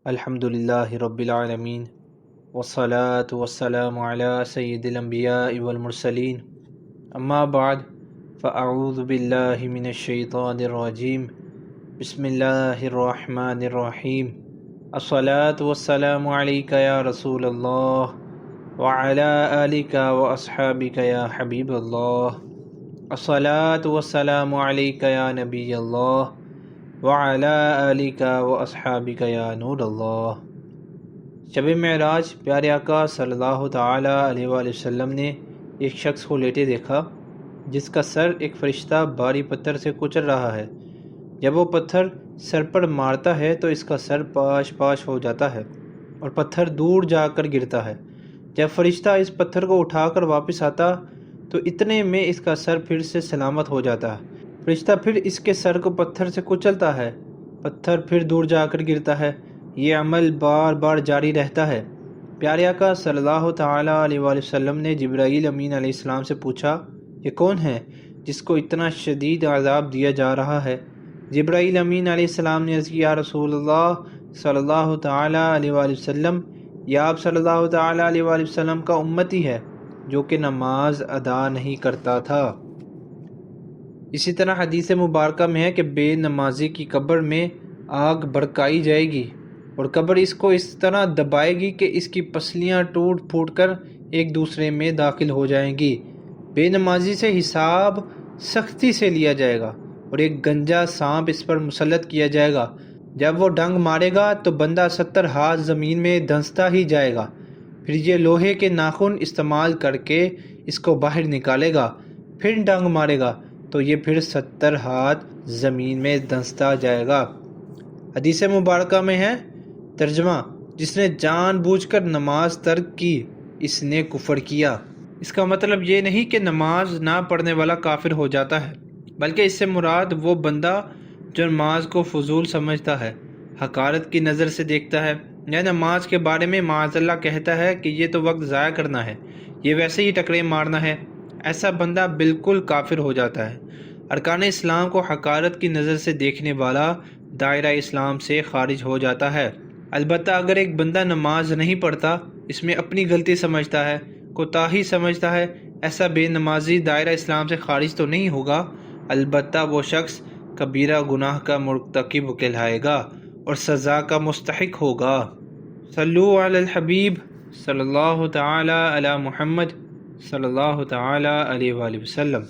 الحمدللہ رب العالمین والصلاة والسلام علی سید الانبیاء والمرسلین اما بعد فاعوذ باللہ من الشیطان الرجیم بسم اللہ الرحمن الرحیم الصلاة والسلام علیک یا رسول اللہ وعلی آلک واصحابک یا حبیب اللہ الصلاة والسلام علیک یا نبی اللہ وعلی آلک واصحابک یا نور اللہ۔ شب معراج پیارے آقا صلی اللہ تعالی علیہ وآلہ وسلم نے ایک شخص کو لیٹے دیکھا جس کا سر ایک فرشتہ بھاری پتھر سے کچل رہا ہے۔ جب وہ پتھر سر پر مارتا ہے تو اس کا سر پاش پاش ہو جاتا ہے اور پتھر دور جا کر گرتا ہے۔ جب فرشتہ اس پتھر کو اٹھا کر واپس آتا تو اتنے میں اس کا سر پھر سے سلامت ہو جاتا ہے۔ فرشتہ پھر اس کے سر کو پتھر سے کچلتا ہے، پتھر پھر دور جا کر گرتا ہے۔ یہ عمل بار بار جاری رہتا ہے۔ پیارے آقا صلی اللہ تعالی علیہ وآلہ وسلم نے جبرائیل امین علیہ السلام سے پوچھا، یہ کون ہے جس کو اتنا شدید عذاب دیا جا رہا ہے؟ جبرائیل امین علیہ السلام نے عرض کیا، یا رسول اللہ صلی اللہ تعالی علیہ وآلہ وسلم، یہ آپ صلی اللہ تعالی علیہ وآلہ وسلم کا امتی ہے جو کہ نماز ادا نہیں کرتا تھا۔ اسی طرح حدیث مبارکہ میں ہے کہ بے نمازی کی قبر میں آگ بھڑکائی جائے گی اور قبر اس کو اس طرح دبائے گی کہ اس کی پسلیاں ٹوٹ پھوٹ کر ایک دوسرے میں داخل ہو جائیں گی۔ بے نمازی سے حساب سختی سے لیا جائے گا اور ایک گنجا سانپ اس پر مسلط کیا جائے گا۔ جب وہ ڈنگ مارے گا تو بندہ 70 ہاتھ زمین میں دھنستا ہی جائے گا، پھر یہ لوہے کے ناخن استعمال کر کے اس کو باہر نکالے گا، پھر ڈنگ مارے گا تو یہ پھر 70 ہاتھ زمین میں دھنستا جائے گا۔ حدیث مبارکہ میں ہے ترجمہ، جس نے جان بوجھ کر نماز ترک کی اس نے کفر کیا۔ اس کا مطلب یہ نہیں کہ نماز نہ پڑھنے والا کافر ہو جاتا ہے، بلکہ اس سے مراد وہ بندہ جو نماز کو فضول سمجھتا ہے، حقارت کی نظر سے دیکھتا ہے یا نماز کے بارے میں معاذ اللہ کہتا ہے کہ یہ تو وقت ضائع کرنا ہے، یہ ویسے ہی ٹکرے مارنا ہے، ایسا بندہ بالکل کافر ہو جاتا ہے۔ ارکان اسلام کو حقارت کی نظر سے دیکھنے والا دائرہ اسلام سے خارج ہو جاتا ہے۔ البتہ اگر ایک بندہ نماز نہیں پڑھتا، اس میں اپنی غلطی سمجھتا ہے، کوتاہی سمجھتا ہے، ایسا بے نمازی دائرہ اسلام سے خارج تو نہیں ہوگا، البتہ وہ شخص کبیرہ گناہ کا مرتکب کہلائے گا اور سزا کا مستحق ہوگا۔ صلو علی الحبیب صلی اللہ تعالی علی محمد صلی اللہ تعالی علیہ وآلہ وسلم۔